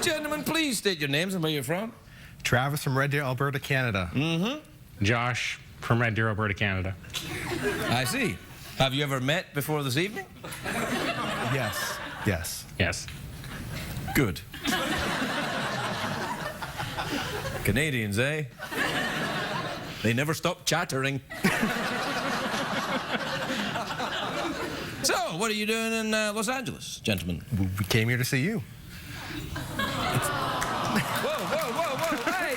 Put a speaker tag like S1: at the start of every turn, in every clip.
S1: Gentlemen, please state your names and where you're from.
S2: Travis from Red Deer, Alberta, Canada.
S3: Josh from Red Deer, Alberta, Canada.
S1: I see. Have you ever met before this evening?
S2: Yes. Yes.
S3: Yes.
S1: Good. Canadians, eh? They never stop chattering. So, what are you doing in Los Angeles, gentlemen?
S2: We came here to see you.
S1: Whoa, hey!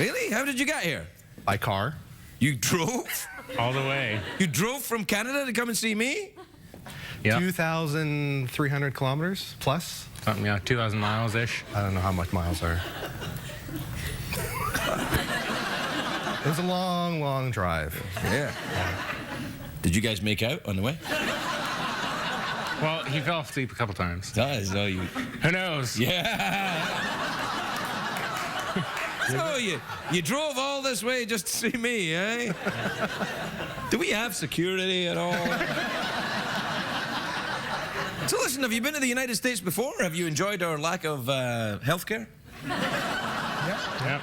S1: Really? How did you get here?
S2: By car.
S1: You drove?
S3: All the way.
S1: You drove from Canada to come and see me?
S3: Yeah.
S2: 2,300 kilometers plus.
S3: Something, yeah, 2,000 miles-ish.
S2: I don't know how much miles are. It was a long, long drive.
S1: Yeah. Did you guys make out on the way?
S3: Well, he fell asleep a couple times.
S1: So you...
S3: Who knows?
S1: Yeah. So you drove all this way just to see me, eh? Do we have security at all? So listen, have you been to the United States before? Have you enjoyed our lack of health care?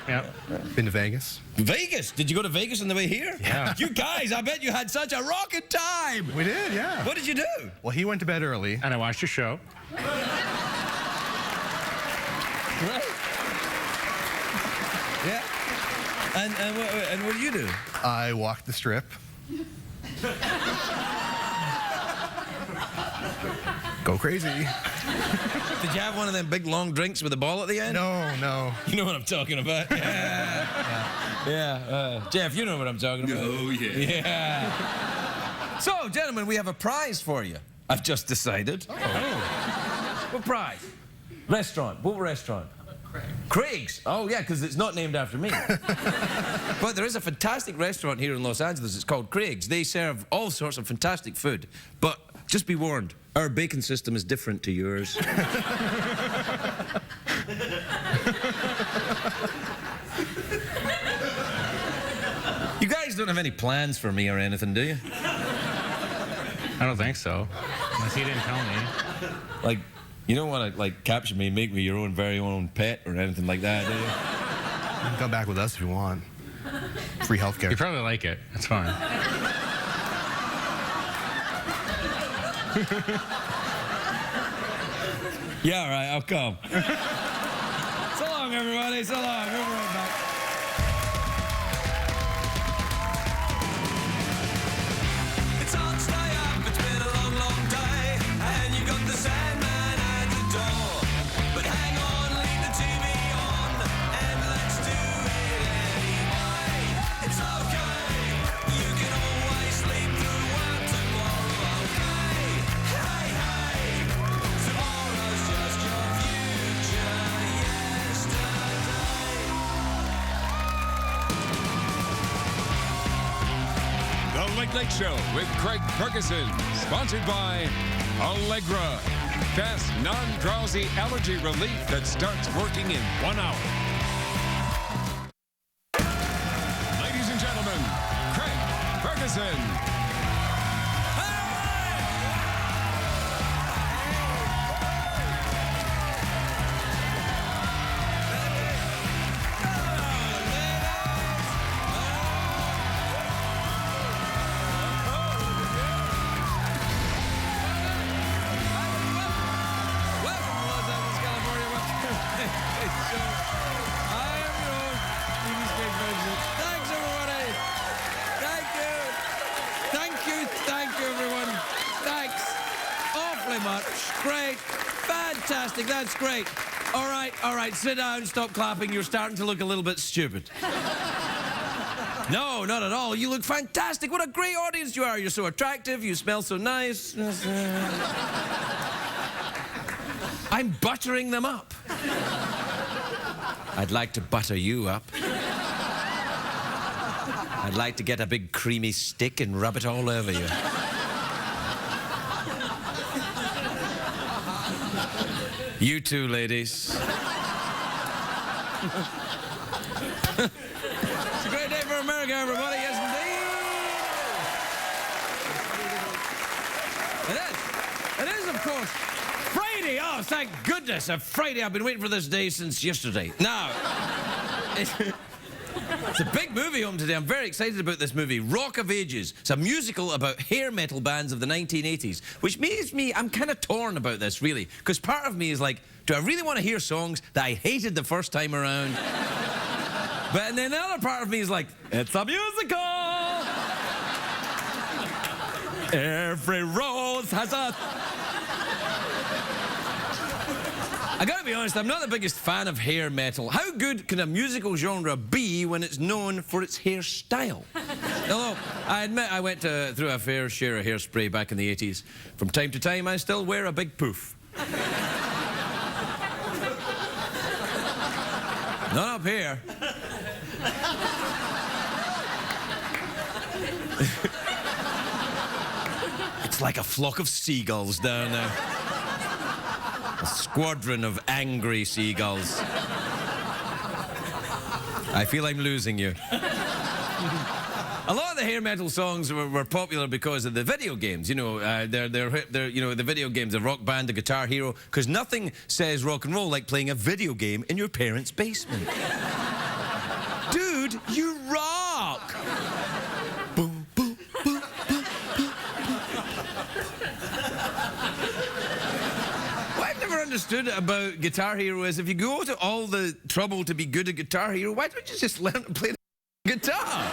S3: Yep.
S2: Been to Vegas.
S1: Vegas? Did you go to Vegas on the way here?
S3: Yeah.
S1: You guys, I bet you had such a rocking time.
S2: We did, yeah.
S1: What did you do?
S2: Well, he went to bed early.
S3: And I watched your show.
S1: Right. Yeah. And what did you do?
S2: I walked the strip. Go crazy.
S1: Did you have one of them big long drinks with a ball at the end?
S2: No.
S1: You know what I'm talking about? Yeah. Jeff, you know what I'm talking about.
S4: Oh, yeah.
S1: Yeah. So, gentlemen, we have a prize for you. I've just decided. Oh. What prize? Restaurant. What restaurant? Craig's. Oh, yeah, because it's not named after me. But there is a fantastic restaurant here in Los Angeles. It's called Craig's. They serve all sorts of fantastic food. But just be warned, our bacon system is different to yours. You guys don't have any plans for me or anything, do you?
S3: I don't think so. Unless he didn't tell me.
S1: Like, you don't want to, like, capture me and make me your own very own pet or anything like that, do you?
S2: You can come back with us if you want. Free healthcare.
S3: You probably like it. It's fine.
S1: Yeah, all right, I'll come. So long, everybody. So long. We'll be right back.
S5: It's on, stay up. It's been a long, long day. And you got the Sandman at the door. But hang on, leave the TV on. And let's do it anyway. It's okay. You can always sleep through work tomorrow, okay? Hey, hey. Tomorrow's just your future yesterday.
S4: The Late Late Show with Craig Ferguson, sponsored by Allegra. Fast, non-drowsy allergy relief that starts working in 1 hour. Ladies and gentlemen, Craig Ferguson.
S1: Welcome to Los Angeles, California. Welcome to the Late Show. I am your host, Stevie Craig Ferguson. Thanks, everybody. Thank you, everyone. Thanks awfully much. Great. Fantastic. That's great. All right. Sit down. Stop clapping. You're starting to look a little bit stupid. No, not at all. You look fantastic. What a great audience you are. You're so attractive. You smell so nice. I'm buttering them up. I'd like to butter you up. I'd like to get a big creamy stick and rub it all over you. You too, ladies. It's a great day for America, everybody. Yes, indeed. It is. It is, of course. Friday. Oh, thank goodness. A Friday. I've been waiting for this day since yesterday. Now, it's a big movie home today. I'm very excited about this movie, Rock of Ages. It's a musical about hair metal bands of the 1980s, which means I'm kind of torn about this, really, because part of me is like, do I really want to hear songs that I hated the first time around? And then the other part of me is like, it's a musical! Every rose has a... I gotta be honest, I'm not the biggest fan of hair metal. How good can a musical genre be when it's known for its hairstyle? Although, I admit I went through a fair share of hairspray back in the 80s. From time to time, I still wear a big poof. Not up here. It's like a flock of seagulls down there. A squadron of angry seagulls. I feel I'm losing you. A lot of the hair metal songs were popular because of the video games. You know, they're you know, the video games, the Rock Band, the Guitar Hero, because nothing says rock and roll like playing a video game in your parents' basement. Dude, you rock! Boom, boom, boom, boom, boom, boom. What I've never understood about Guitar Hero is if you go to all the trouble to be good at Guitar Hero, why don't you just learn to play the guitar?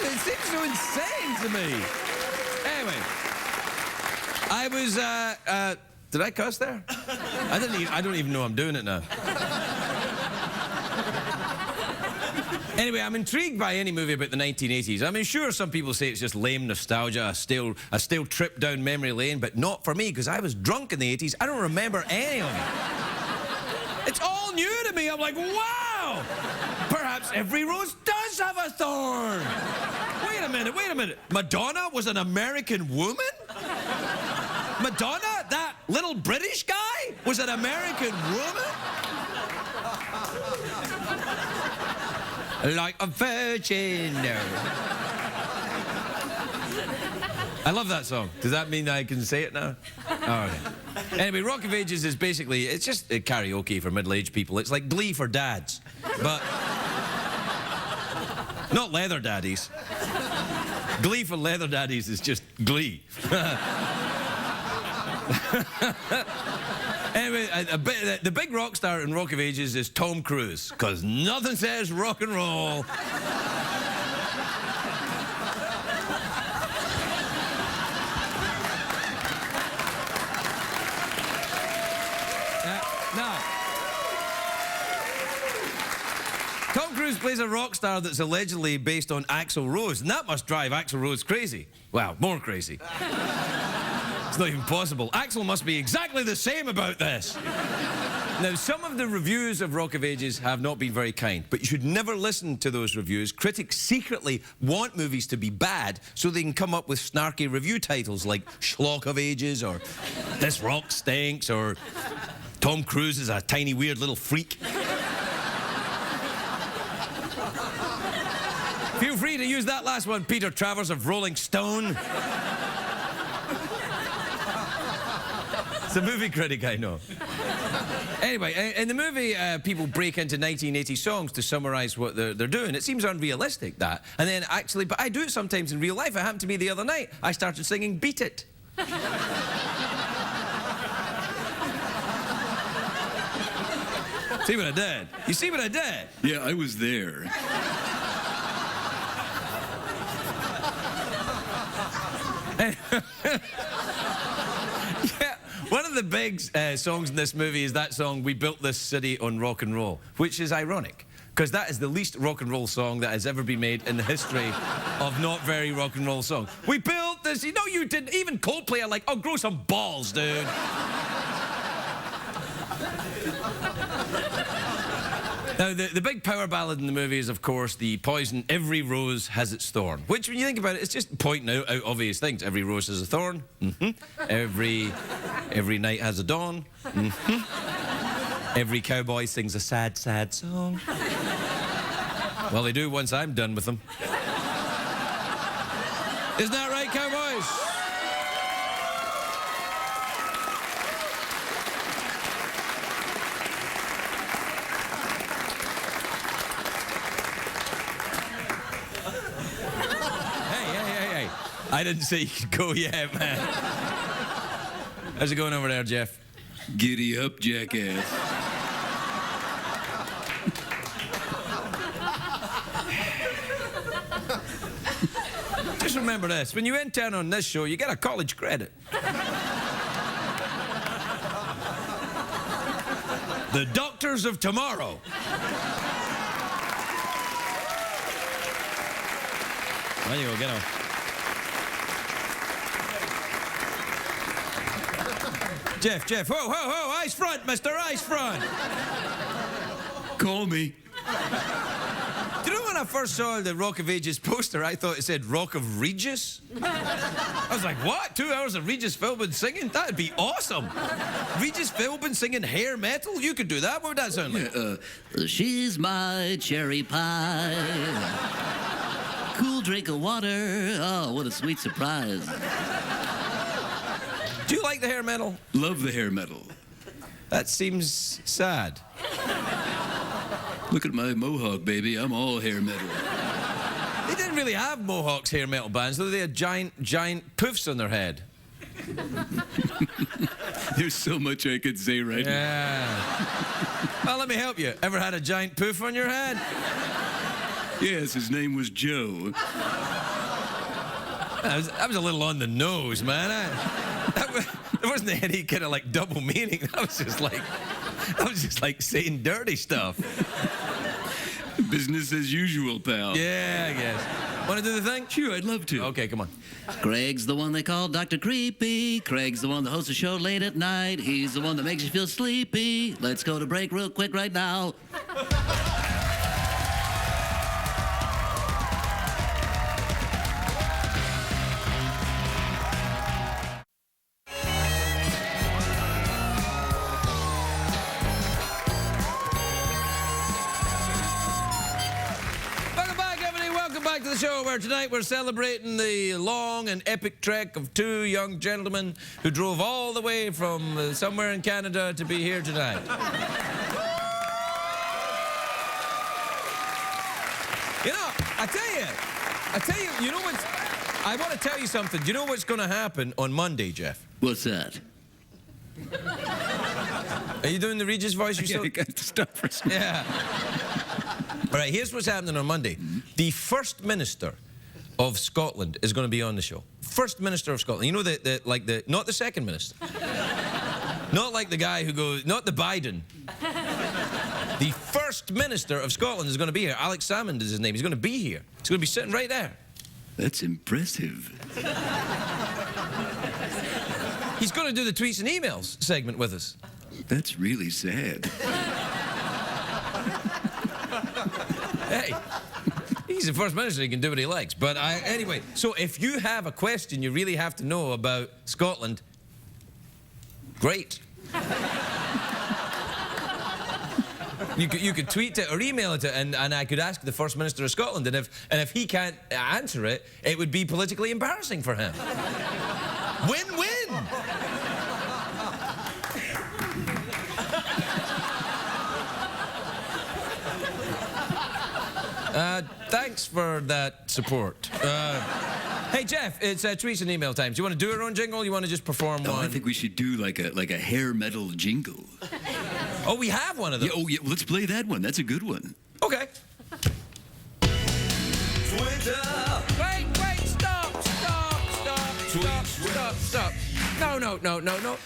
S1: It seems so insane to me. Anyway, I was, did I cuss there? I don't even know I'm doing it now. Anyway, I'm intrigued by any movie about the 1980s. I mean, sure, some people say it's just lame nostalgia, a stale trip down memory lane, but not for me, because I was drunk in the 80s. I don't remember any of it. It's all new to me. I'm like, wow! Perhaps every rose does have a thorn. Wait a minute. Madonna was an American woman? Madonna, that little British guy, was an American woman? Like a virgin. I love that song. Does that mean I can say it now? Oh, okay. Anyway, Rock of Ages is basically, it's just karaoke for middle-aged people. It's like Glee for dads. But not leather daddies. Glee for leather daddies is just Glee. Anyway, the big rock star in Rock of Ages is Tom Cruise, because nothing says rock and roll. Now, Tom Cruise plays a rock star that's allegedly based on Axl Rose, and that must drive Axl Rose crazy. Well, more crazy. It's not even possible. Axl must be exactly the same about this. Now, some of the reviews of Rock of Ages have not been very kind, but you should never listen to those reviews. Critics secretly want movies to be bad so they can come up with snarky review titles like Schlock of Ages, or This Rock Stinks, or Tom Cruise is a tiny weird little freak. Feel free to use that last one, Peter Travers of Rolling Stone. It's a movie critic, I know. Anyway, in the movie, people break into 1980 songs to summarize what they're doing. It seems unrealistic, that. And then actually, but I do it sometimes in real life. It happened to me the other night. I started singing Beat It. See what I did? You see what I did?
S6: Yeah, I was there.
S1: Yeah, one of the big songs in this movie is that song, We Built This City on Rock and Roll, which is ironic, because that is the least rock and roll song that has ever been made in the history of not very rock and roll songs. We built this, you know, you didn't, even Coldplay are like, oh, grow some balls, dude. Now, the big power ballad in the movie is, of course, the Poison, Every Rose Has Its Thorn, which, when you think about it, it's just pointing out obvious things. Every rose has a thorn. Mm-hmm. Every night has a dawn. Mm-hmm. Every cowboy sings a sad, sad song. Well, they do once I'm done with them. Isn't that right, cowboys? Hey. I didn't say you could go yet, man. How's it going over there, Jeff?
S6: Giddy up, jackass.
S1: Just remember this. When you intern on this show, you get a college credit. The Doctors of Tomorrow. There you go, get on. Jeff, whoa, ice front, mister, ice front.
S6: Call me.
S1: Do you know when I first saw the Rock of Ages poster, I thought it said Rock of Regis? I was like, what? 2 hours of Regis Philbin singing? That'd be awesome. Regis Philbin singing hair metal? You could do that. What would that sound like?
S7: She's my cherry pie. Cool drink of water. Oh, what a sweet surprise.
S1: Do you like the hair metal?
S6: Love the hair metal.
S1: That seems sad.
S6: Look at my mohawk, baby. I'm all hair metal.
S1: They didn't really have Mohawks hair metal bands, though. They had giant poofs on their head.
S6: There's so much I could say right now.
S1: Yeah. Well, let me help you. Ever had a giant poof on your head?
S6: Yes, his name was Joe.
S1: That was a little on the nose, man. There wasn't any kind of like double meaning. That was just like saying dirty stuff.
S6: Business as usual, pal.
S1: Yeah, I guess. Want to do the thing?
S6: Sure, I'd love to.
S1: Okay, come on.
S7: Craig's the one they call Dr. Creepy. Craig's the one that hosts a show late at night. He's the one that makes you feel sleepy. Let's go to break real quick right now.
S1: Back to the show where tonight we're celebrating the long and epic trek of two young gentlemen who drove all the way from somewhere in Canada to be here tonight. You know, I tell you, you know what? I want to tell you something. Do you know what's going to happen on Monday, Jeff?
S7: What's that?
S1: Are you doing the Regis voice yourself?
S6: I got to stop for a second.
S1: Yeah. All right, here's what's happening on Monday. The First Minister of Scotland is going to be on the show. First Minister of Scotland. You know, not the Second Minister. Not like the guy who goes, not the Biden. The First Minister of Scotland is going to be here. Alex Salmond is his name. He's going to be here. He's going to be sitting right there.
S6: That's impressive.
S1: He's going to do the tweets and emails segment with us.
S6: That's really sad.
S1: Hey, he's the First Minister. He can do what he likes. But anyway, so if you have a question you really have to know about Scotland, great. You could tweet it or email it, and I could ask the First Minister of Scotland, and if he can't answer it, it would be politically embarrassing for him. Win-win. Thanks for that support. Hey, Jeff, it's tweets and email time. Do you want to do our own jingle, or you want to just perform one?
S6: I think we should do like a hair metal jingle.
S1: Oh, we have one of those.
S6: Yeah, let's play that one. That's a good one.
S1: Okay.
S5: Twitter.
S1: Wait, stop. No.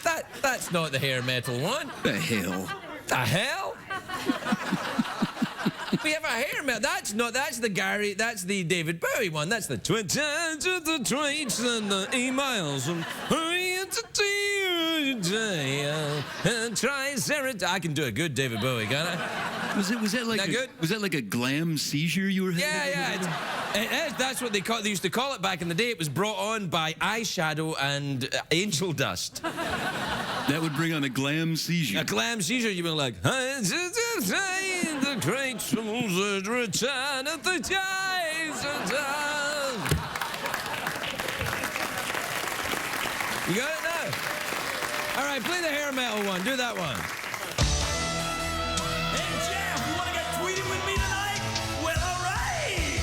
S1: That's not the hair metal one.
S6: The hell?
S1: The hell? We have a hair metal. That's the David Bowie one. That's the tweets and the emails and Triceratops. I can do a good David Bowie, can I?
S6: Was that like a glam seizure you were having?
S1: Yeah. That's what they used to call it back in the day. It was brought on by eyeshadow and angel dust.
S6: That would bring on a glam seizure.
S1: A glam seizure, you'd be like, the great souls return at the tides of time. You got it now? All right, play the hair metal one. Do that one.
S5: Hey, Jeff, you want to get tweeted with me tonight? Well, all right.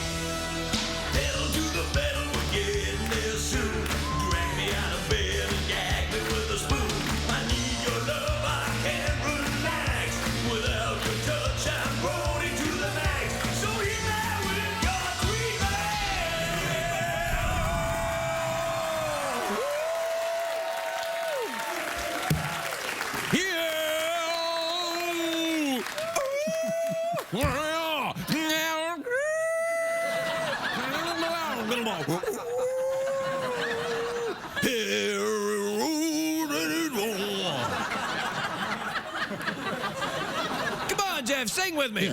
S5: Pedal to the metal, we're getting there soon. Drag me out of bed and gag me with a spoon. I need your love, I can't relax. Without your touch, I'm groaning to the max. So hit that with your tweet
S1: Come on, Jeff, sing with me.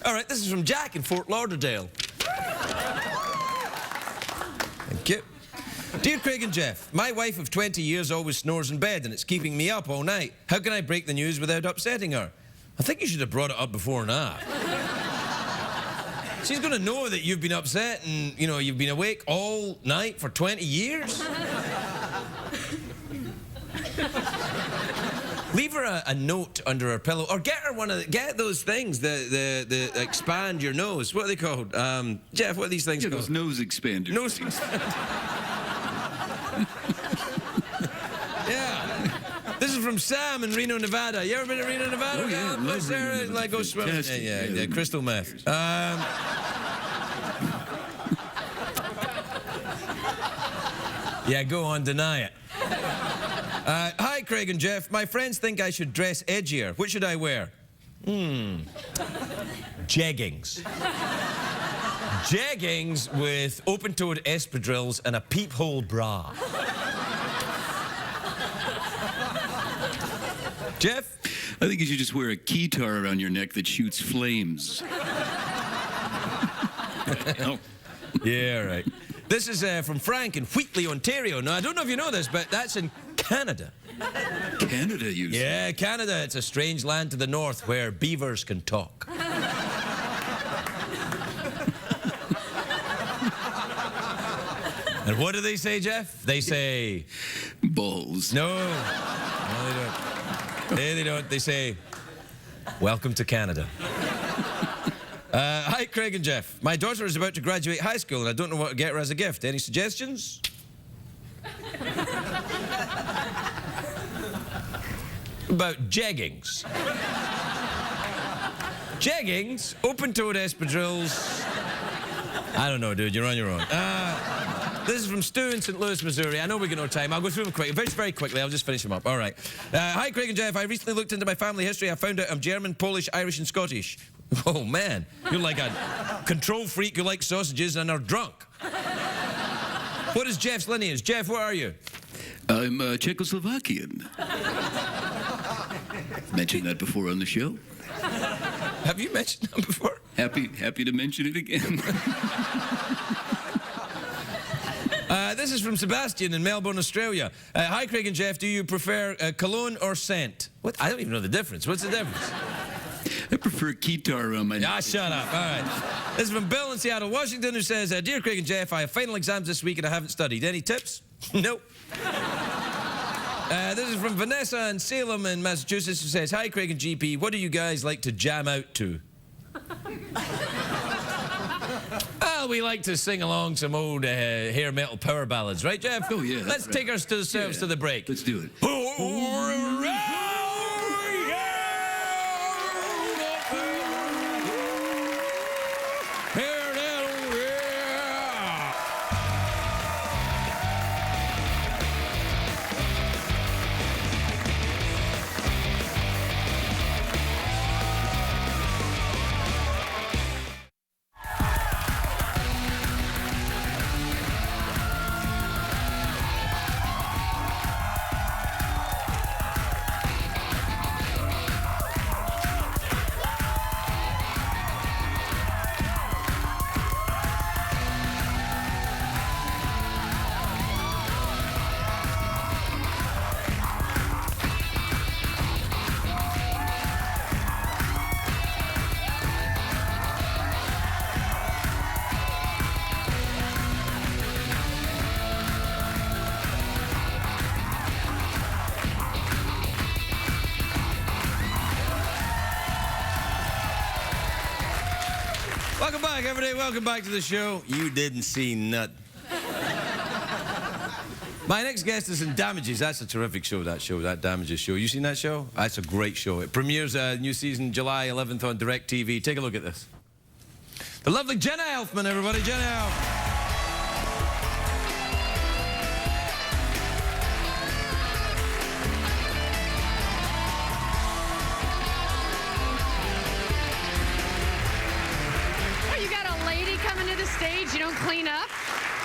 S1: All right, this is from Jack in Fort Lauderdale. Thank you. Dear Craig and Jeff, my wife of 20 years always snores in bed and it's keeping me up all night. How can I break the news without upsetting her? I think you should have brought it up before now. She's going to know that you've been upset and, you know, you've been awake all night for 20 years. Leave her a note under her pillow, or get her one of get those things the expand your nose. What are they called? Jeff, what are these things called?
S6: Those nose expanders.
S1: Nose expander. Yeah. This is from Sam in Reno, Nevada. You ever been to Reno, Nevada?
S6: Oh, yeah.
S1: Go there and like go swimming.
S6: Fantastic.
S1: Yeah, crystal meth. Yeah, go on, deny it. Hi, Craig and Jeff. My friends think I should dress edgier. What should I wear? Jeggings. Jeggings with open-toed espadrilles and a peephole bra. Jeff?
S6: I think you should just wear a keytar around your neck that shoots flames. Oh.
S1: Yeah, right. This is from Frank in Wheatley, Ontario. Now, I don't know if you know this, but that's in Canada.
S6: Canada, you say?
S1: Yeah, Canada. It's a strange land to the north where beavers can talk. And what do they say, Jeff? They say...
S6: Balls.
S1: No. No, they don't. They don't. They say, welcome to Canada. Hi, Craig and Jeff. My daughter is about to graduate high school, and I don't know what to get her as a gift. Any suggestions? About jeggings. Jeggings, open-toed espadrilles. I don't know, dude. You're on your own. This is from Stu in St. Louis, Missouri. I know we got no time. I'll go through them quick. Very quickly. I'll just finish them up. All right. Hi, Craig and Jeff. I recently looked into my family history. I found out I'm German, Polish, Irish, and Scottish. Oh, man. You're like a control freak who likes sausages and are drunk. What is Jeff's lineage? Jeff, what are you?
S6: I'm Czechoslovakian. Mentioned that before on the show.
S1: Have you mentioned that before?
S6: Happy to mention it again.
S1: This is from Sebastian in Melbourne, Australia. Hi, Craig and Jeff. Do you prefer cologne or scent? What? I don't even know the difference. What's the difference?
S6: I prefer keytar around my neck.
S1: Ah, shut up. All right. This is from Bill in Seattle, Washington, who says, Dear Craig and Jeff, I have final exams this week and I haven't studied. Any tips? Nope. This is from Vanessa in Salem in Massachusetts, who says, Hi, Craig and GP. What do you guys like to jam out to? Well, we like to sing along some old hair metal power ballads, right, Jeff?
S6: Oh, yeah.
S1: Let's take ourselves to the break.
S6: Let's do it.
S1: Welcome back, everybody. Welcome back to the show. You didn't see nut. My next guest is in Damages. That's a terrific show, that Damages show. You seen that show? That's a great show. It premieres new season July 11th on DirecTV. Take a look at this. The lovely Jenna Elfman, everybody. Jenna Elfman.
S8: Stage, you don't clean up?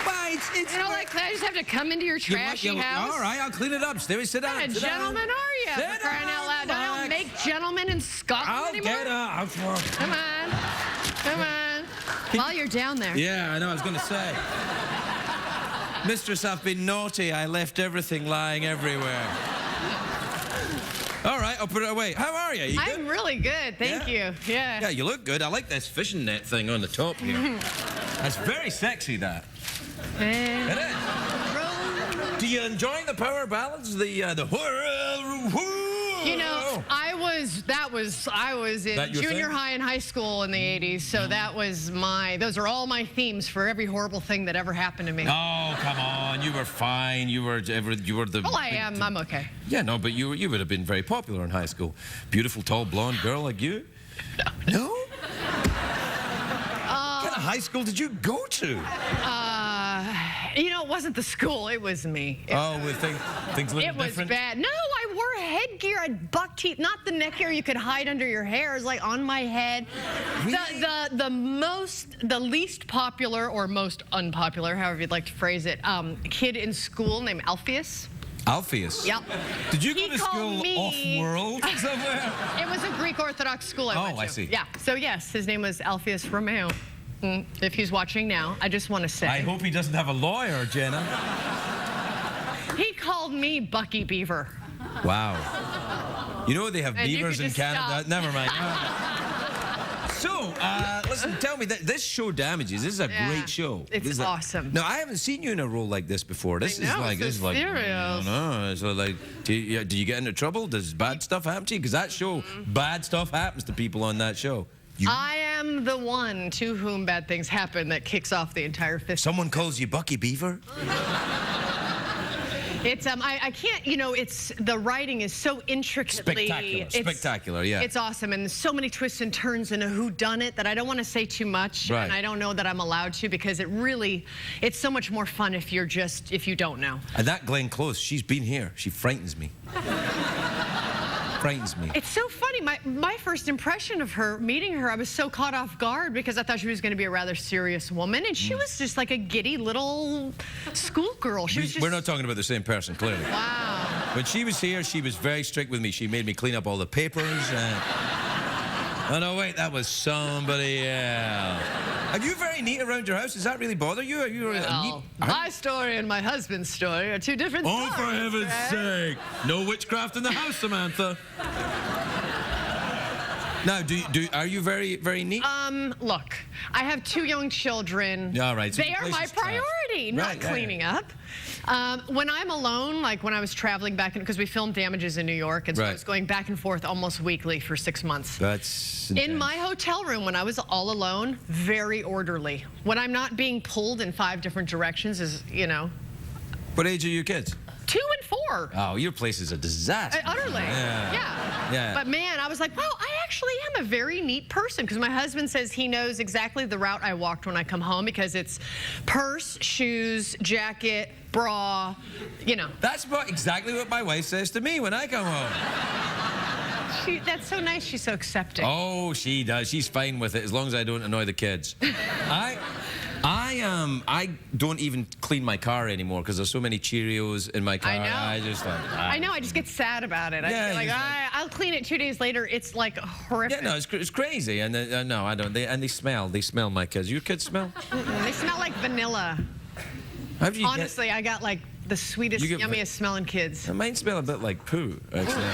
S1: Well, it's
S8: you know, like, I just have to come into your trashy house?
S1: All right, I'll clean it up. Stay, sit down.
S8: What kind of gentleman are you?
S1: Sit
S8: For crying out loud.
S1: down,
S8: I don't make gentlemen in Scotland anymore.
S1: Get up.
S8: Come on. Come on. While you're down there.
S1: Yeah, I know. I was going to say. Mistress, I've been naughty. I left everything lying everywhere. All right, I'll put it away. How are you?
S8: I'm really good, thank you. Yeah.
S1: Yeah, you look good. I like this fishing net thing on the top here. That's very sexy, that. It is. Do you enjoy the power ballads? The
S8: You know, I was in junior high and high school in the 80s, so those are all my themes for every horrible thing that ever happened to me.
S1: Oh, come on, you were fine. You were the.
S8: Well, I am. I'm okay.
S1: Yeah, no, but you would have been very popular in high school. Beautiful, tall, blonde girl like you. No. What kind of high school did you go to?
S8: You know, it wasn't the school, it was me.
S1: Things look different?
S8: It was bad. No, I wore headgear. I had buck teeth, not the neck hair you could hide under your hair. It was like on my head. Really? The least popular or most unpopular, however you'd like to phrase it, kid in school named Alpheus.
S1: Alpheus?
S8: Yep.
S1: Did you go to school off-world somewhere?
S8: It was a Greek Orthodox school I went to.
S1: Oh, I see.
S8: Yeah, so yes, his name was Alpheus Romeo. If he's watching now, I just want to say.
S1: I hope he doesn't have a lawyer, Jenna.
S8: He called me Bucky Beaver.
S1: Wow. You know they have beavers in Canada?
S8: Stop.
S1: Never mind. So, listen, tell me, this show Damages. This is a great show.
S8: It's awesome.
S1: No, I haven't seen you in a role like this before. This is like
S8: serious.
S1: No. So like, do you get into trouble? Does bad stuff happen to you? Because that show, bad stuff happens to people on that show.
S8: I am the one to whom bad things happen that kicks off the entire festival.
S1: Someone calls you Bucky Beaver?
S8: It's I can't, you know, the writing is so intricately
S1: spectacular, yeah.
S8: It's awesome, and there's so many twists and turns and a whodunit that I don't want to say too much, and I don't know that I'm allowed to, because it's so much more fun if you don't know.
S1: And that Glenn Close, she's been here. She frightens me. Frightens me.
S8: It's so funny. My first impression of her, meeting her, I was so caught off guard because I thought she was going to be a rather serious woman, and she was just like a giddy little schoolgirl.
S1: We're not talking about the same person, clearly.
S8: Wow.
S1: When she was here, she was very strict with me. She made me clean up all the papers. Oh, no, wait, that was somebody else. Are you very neat around your house? Does that really bother you?
S8: My story and my husband's story are two different stories.
S1: Oh, for heaven's sake. No witchcraft in the house, Samantha. Now, are you very, very neat?
S8: Look, I have 2 young children.
S1: All right. So
S8: they are my priority, not cleaning up. When I'm alone, like when I was traveling back, because we filmed Damages in New York, and so I was going back and forth almost weekly for 6 months.
S1: That's intense.
S8: In my hotel room, when I was all alone, very orderly. When I'm not being pulled in 5 different directions is, you know.
S1: What age are your kids?
S8: 2 and 4.
S1: Oh, your place is a disaster.
S8: Utterly. Yeah. But man, I was like, wow, I actually am a very neat person, because my husband says he knows exactly the route I walked when I come home, because it's purse, shoes, jacket, bra, you know.
S1: That's exactly what my wife says to me when I come home.
S8: That's so nice. She's so accepting.
S1: Oh, she does. She's fine with it as long as I don't annoy the kids. I don't even clean my car anymore because there's so many Cheerios in my car.
S8: I know.
S1: I know.
S8: I just get sad about it. I'll clean it 2 days later. It's like horrific.
S1: Yeah, no, it's crazy. And no, I don't. They smell. They smell my kids. Your kids smell?
S8: They smell like vanilla. Honestly, I got like the sweetest, yummiest smelling kids.
S1: Mine smell a bit like poo, actually.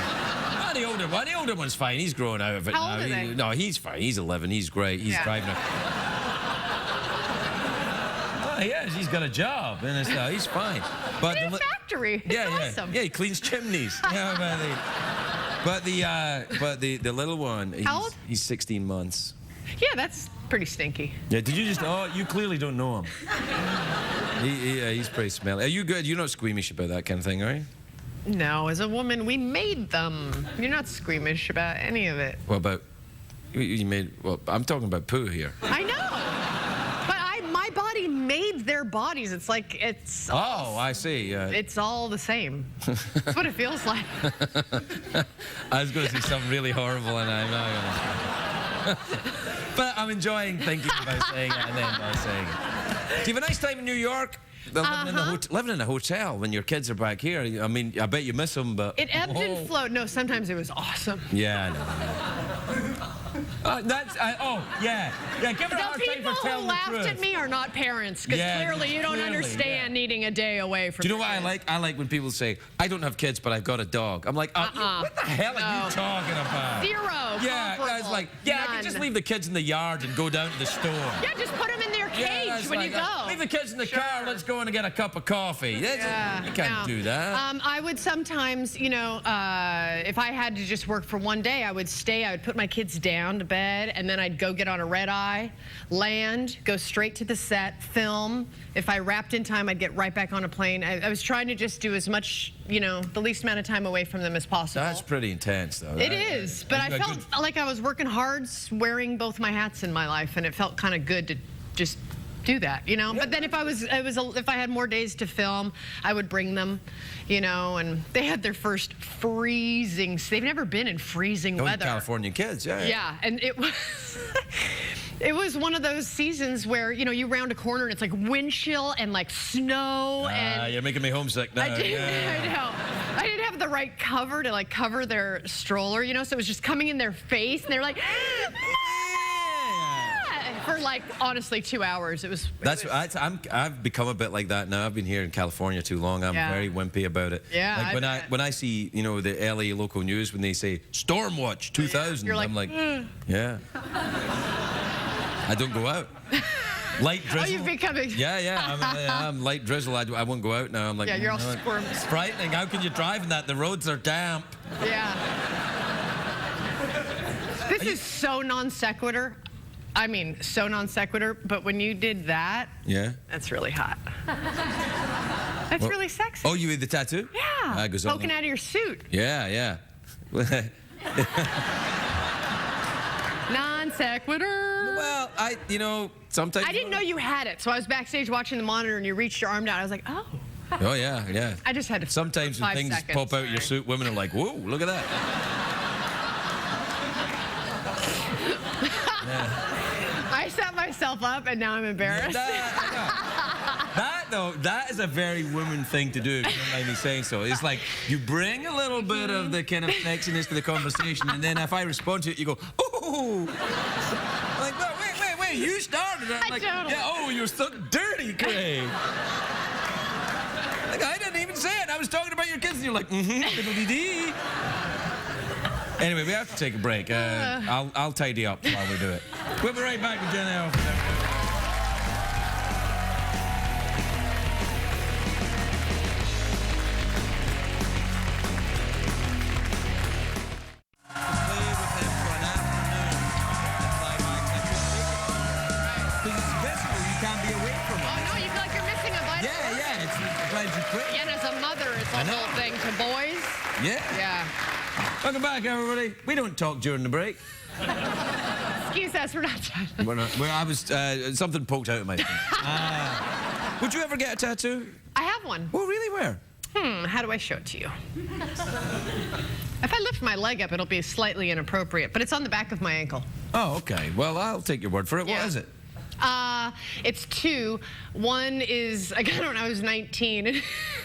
S1: The older one's fine. He's growing out of it now.
S8: How old are they?
S1: No, he's fine. He's 11. He's great. He's driving. Yes, he's got a job, and he's fine. But
S8: in a factory. It's awesome.
S1: Yeah, he cleans chimneys. But the little one,
S8: how old?
S1: He's 16 months.
S8: Yeah, that's pretty stinky.
S1: Yeah, did you just... Oh, you clearly don't know him. He's pretty smelly. Are you good? You're not squeamish about that kind of thing, are you?
S8: No, as a woman, we made them. You're not squeamish about any of it.
S1: What about... You made... Well, I'm talking about poo here.
S8: I know. But my body made their bodies. It's like it's...
S1: Oh, I see.
S8: It's all the same. That's what it feels like.
S1: I was going to say something really horrible, and I'm not going to. But I'm enjoying thinking about saying it and then not saying it. Do you have a nice time in New York? Living in a hotel when your kids are back here. I mean, I bet you miss them, but...
S8: It ebbed and flowed. No, sometimes it was awesome.
S1: Yeah, I know. Yeah. Yeah, give her a hard time for telling the truth.
S8: The people who laughed at me are not parents, because clearly you don't understand needing a day away from.
S1: Do you know what I like? I like when people say, "I don't have kids, but I've got a dog." I'm like, what the hell are you talking about?
S8: Zero.
S1: Yeah, it's like, I can just leave the kids in the yard and go down to the store.
S8: Yeah, just put them in their cage when you go.
S1: Leave the kids in the car. Let's go in and get a cup of coffee. You can't do that.
S8: I would sometimes, if I had to just work for one day, I would stay. I would put my kids down to bed, and then I'd go get on a red eye, land, go straight to the set, film. If I wrapped in time, I'd get right back on a plane. I was trying to just do as much, the least amount of time away from them as possible.
S1: That's pretty intense, though.
S8: It is, but I felt like I was working hard, wearing both my hats in my life, and it felt kind of good to just do that, But then if I had more days to film, I would bring them, and they had their first freezing. They've never been in freezing weather.
S1: California kids, yeah.
S8: Yeah, and it was. It was one of those seasons where, you round a corner and it's like wind chill and like snow and...
S1: You're making me homesick now.
S8: I know. I didn't have the right cover to like cover their stroller, so it was just coming in their face and they were like... For like, honestly, 2 hours. I've become a bit like that now. I've been here in California too long. I'm very wimpy about it. Yeah.
S1: Like when I see, the LA local news, when they say Storm Watch 2000,
S8: you're like,
S1: I'm like, yeah. I don't go out. Light drizzle.
S8: Oh, you've becoming...
S1: Yeah. I'm light drizzle. I won't go out now. I'm like,
S8: yeah, you're all squirmy.
S1: It's frightening. How can you drive in that? The roads are damp.
S8: Yeah. This is so non sequitur. I mean, so non sequitur, but when you did that, that's really hot. That's really sexy.
S1: Oh, you made the tattoo?
S8: Yeah. Poking out of your suit.
S1: Yeah.
S8: Non sequitur.
S1: Well, sometimes...
S8: I didn't know you had it, so I was backstage watching the monitor and you reached your arm down. I was like, oh.
S1: Oh, yeah.
S8: I just had to...
S1: Sometimes when things pop out your suit, women are like, whoa, look at that.
S8: I set myself up and now I'm embarrassed.
S1: That is a very woman thing to do, if you don't mind me saying so. It's like, you bring a little bit of the kind of sexiness to the conversation, and then if I respond to it, you go, oh! Like, well, wait, you started it. I'm like,
S8: totally.
S1: yeah, oh, you're so dirty, Craig. Like, I didn't even say it. I was talking about your kids, and you're like, diddle-dee-dee. Anyway, we have to take a break. I'll tidy up while we do it. We'll be right back with Jenna Elfman.
S8: Again, as a mother, it's a whole thing to boys.
S1: Yeah. Welcome back, everybody. We don't talk during the break.
S8: Excuse us, we're not talking.
S1: Something poked out of my skin. Would you ever get a tattoo?
S8: I have one.
S1: Oh, really? Where?
S8: How do I show it to you? If I lift my leg up, it'll be slightly inappropriate, but it's on the back of my ankle.
S1: Oh, okay. Well, I'll take your word for it.
S8: Yeah.
S1: What is it?
S8: It's two. One is, I got it when I was 19.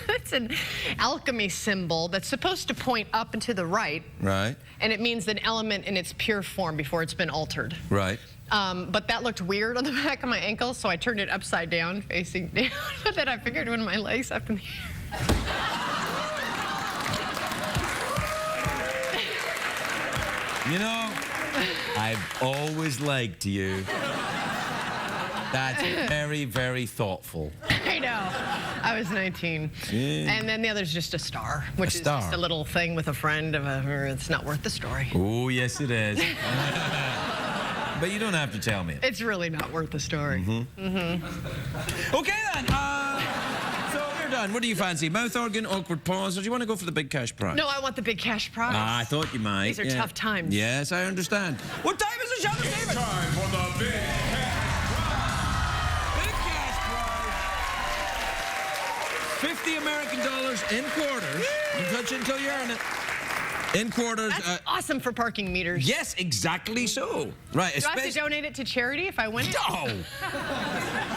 S8: It's an alchemy symbol that's supposed to point up and to the right.
S1: Right.
S8: And it means an element in its pure form before it's been altered.
S1: Right.
S8: But that looked weird on the back of my ankle, so I turned it upside down, facing down. But then I figured when my leg's up in the air.
S1: I've always liked you. That's very, very thoughtful.
S8: I know. I was 19.
S1: Yeah.
S8: And then the other's just a star, which is just a little thing with a friend of it's not worth the story.
S1: Oh, yes, it is. But you don't have to tell me.
S8: It's really not worth the story.
S1: Okay, then. So we're done. What do you fancy? Mouth organ, awkward pause, or do you want to go for the big cash prize?
S8: No, I want the big cash prize.
S1: Ah, I thought you might.
S8: These are tough times.
S1: Yes, I understand. What time is the show, David?
S4: Time for the big
S1: Big cash prize. $50 American in quarters. Don't touch it until you earn it. In quarters.
S8: That's awesome for parking meters.
S1: Yes, exactly so. Right.
S8: Do I have to donate it to charity if I win it?
S1: No. You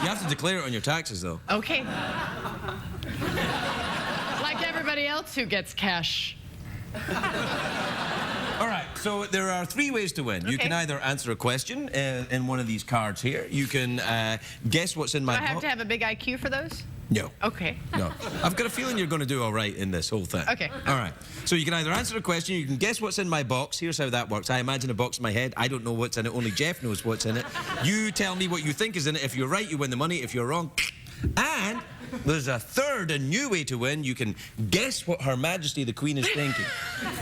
S1: have to declare it on your taxes, though.
S8: Okay. Like everybody else who gets cash.
S1: All right, so there are 3 ways to win. You
S8: Okay.
S1: can either answer a question in one of these cards here. You can guess what's in my
S8: Do I have
S1: box.
S8: to have a big IQ for those?
S1: No.
S8: Okay.
S1: No. I've got a feeling you're going to do all right in this whole thing.
S8: Okay.
S1: All right. So you can either answer a question, you can guess what's in my box. Here's how that works. I imagine a box in my head. I don't know what's in it. Only Jeff knows what's in it. You tell me what you think is in it. If you're right, you win the money. If you're wrong... And there's a third and new way to win. You can guess what Her Majesty the Queen is thinking.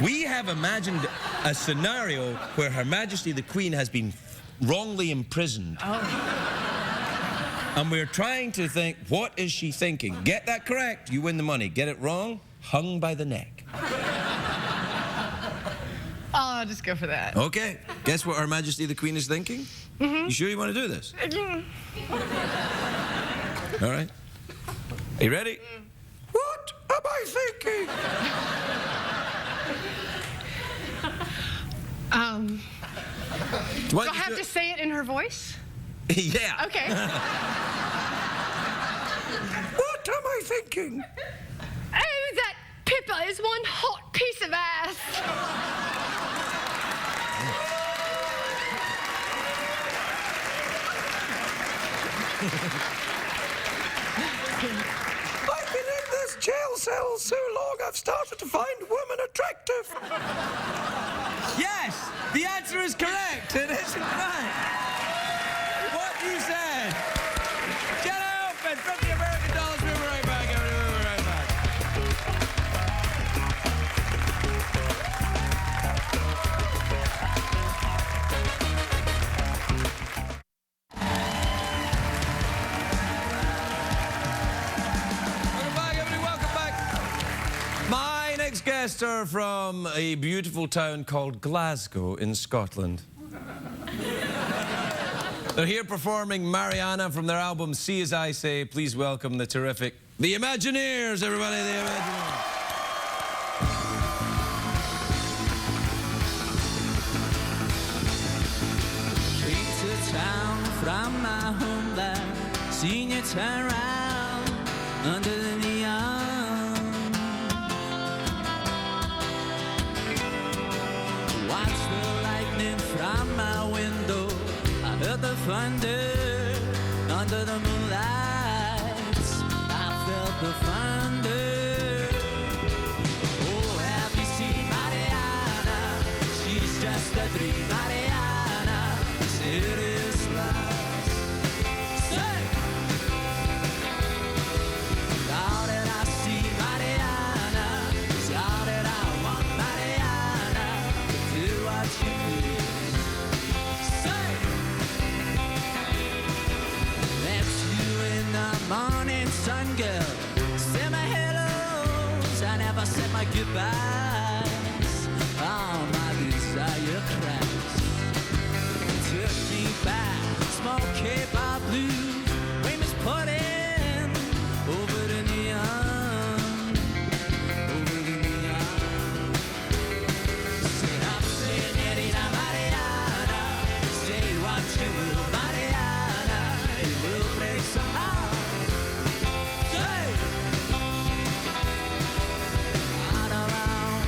S1: We have imagined a scenario where Her Majesty the Queen has been wrongly imprisoned.
S8: Oh.
S1: And we're trying to think, what is she thinking? Get that correct, you win the money. Get it wrong, hung by the neck.
S8: I'll just go for that.
S1: Okay. Guess what Her Majesty the Queen is thinking? You sure you want to do this? All right. Are you ready? What am I thinking?
S8: Do I have to say it in her voice?
S1: Yeah.
S8: Okay.
S1: What am I thinking?
S8: Oh, that Pippa is one hot piece of ass.
S1: I've been in this jail cell so long, I've started to find women attractive. Yes, the answer is correct. It isn't right. What you said. Jenna Elfman from the American Dollars. We'll be right back, everybody. We'll be right back. My next guests are from a beautiful town called Glasgow in Scotland. They're here performing Mariana from their album See As I Say. Please welcome the terrific The Imagineers, everybody, The Imagineers.
S5: Came to town from my homeland, seen you turn round under the neon. Watched the lightning from my window, I heard the thunder under the moonlights. I felt the thunder. Oh, have you seen Mariana? She's just a dream, Mariana. Serious lies. Say! How did I see Mariana? It's how did I want Mariana to do what you did. Say! Next you in the morning sun, girl. Say my hellos, I never said my goodbyes. All my desire cracks. Took me back, smoky bar blues. Famous pudding over the neon, over the neon. Said I'm saying, Nina Mariana, say what you will, Mariana, it will break some hearts. Say, run around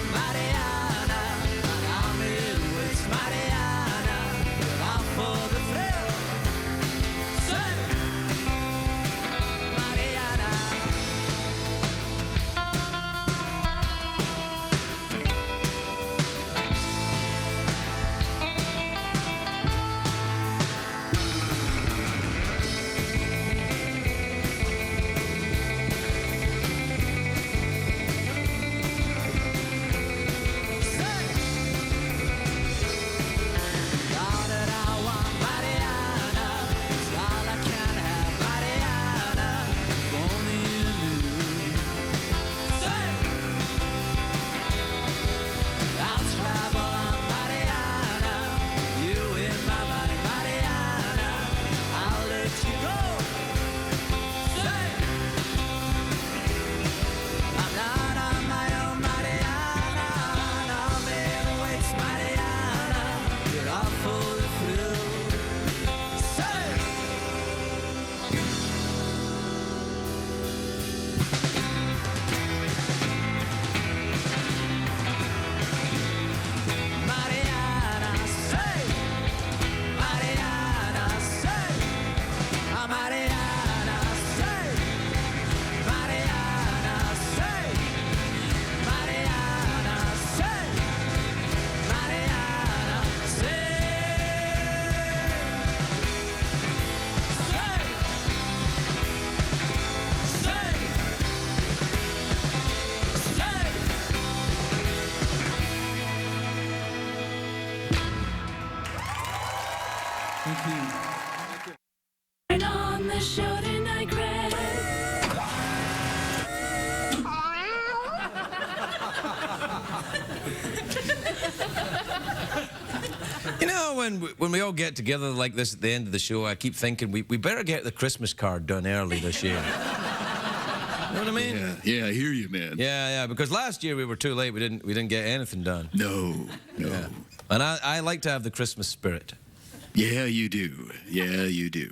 S9: And on the show tonight, Craig.
S1: You know, when we all get together like this at the end of the show, I keep thinking we better get the Christmas card done early this year. You know what I mean?
S6: Yeah, I hear you, man.
S1: Yeah, because last year we were too late. We didn't get anything done.
S6: No.
S1: Yeah. And I like to have the Christmas spirit.
S6: Yeah, you do. Yeah, you do.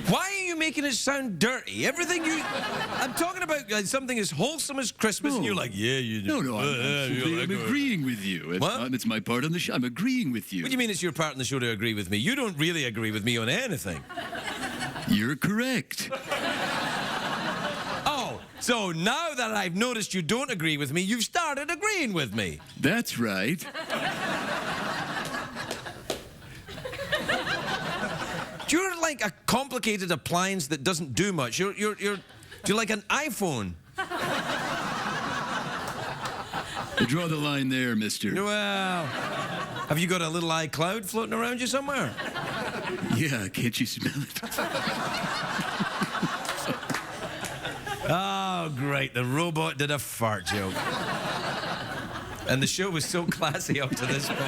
S1: Why are you making it sound dirty? I'm talking about something as wholesome as Christmas, and you're like, yeah, you do.
S6: No, I'm agreeing with you. It's my part on the show. I'm agreeing with you.
S1: What do you mean it's your part in the show to agree with me? You don't really agree with me on anything.
S6: You're correct.
S1: Oh, so now that I've noticed you don't agree with me, you've started agreeing with me.
S6: That's right.
S1: You're like a complicated appliance that doesn't do much. You're like an iPhone.
S6: You draw the line there, mister.
S1: Well, have you got a little iCloud floating around you somewhere?
S6: Yeah, can't you smell it?
S1: Oh, great. The robot did a fart joke. And the show was so classy up to this point.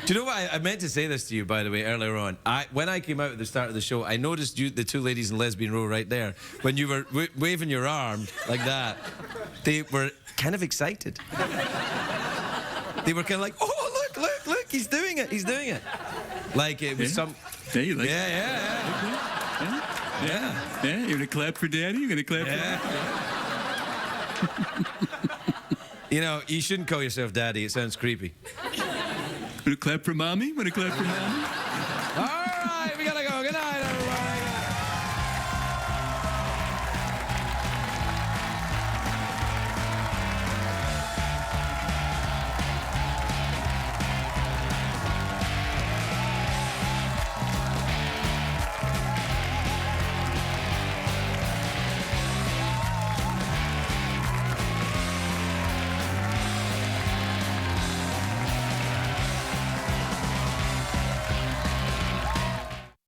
S1: Do you know what? I meant to say this to you, by the way, earlier on. When I came out at the start of the show, I noticed the two ladies in lesbian row right there. When you were waving your arm like that, they were kind of excited. They were kind of like, oh, look, he's doing it. Like it was some...
S6: Hey, you like
S1: Yeah.
S6: Yeah, you're gonna clap for Daddy? You're gonna clap for Daddy?
S1: You know, you shouldn't call yourself Daddy. It sounds creepy.
S6: Wanna clap for Mommy? Wanna clap for Mommy?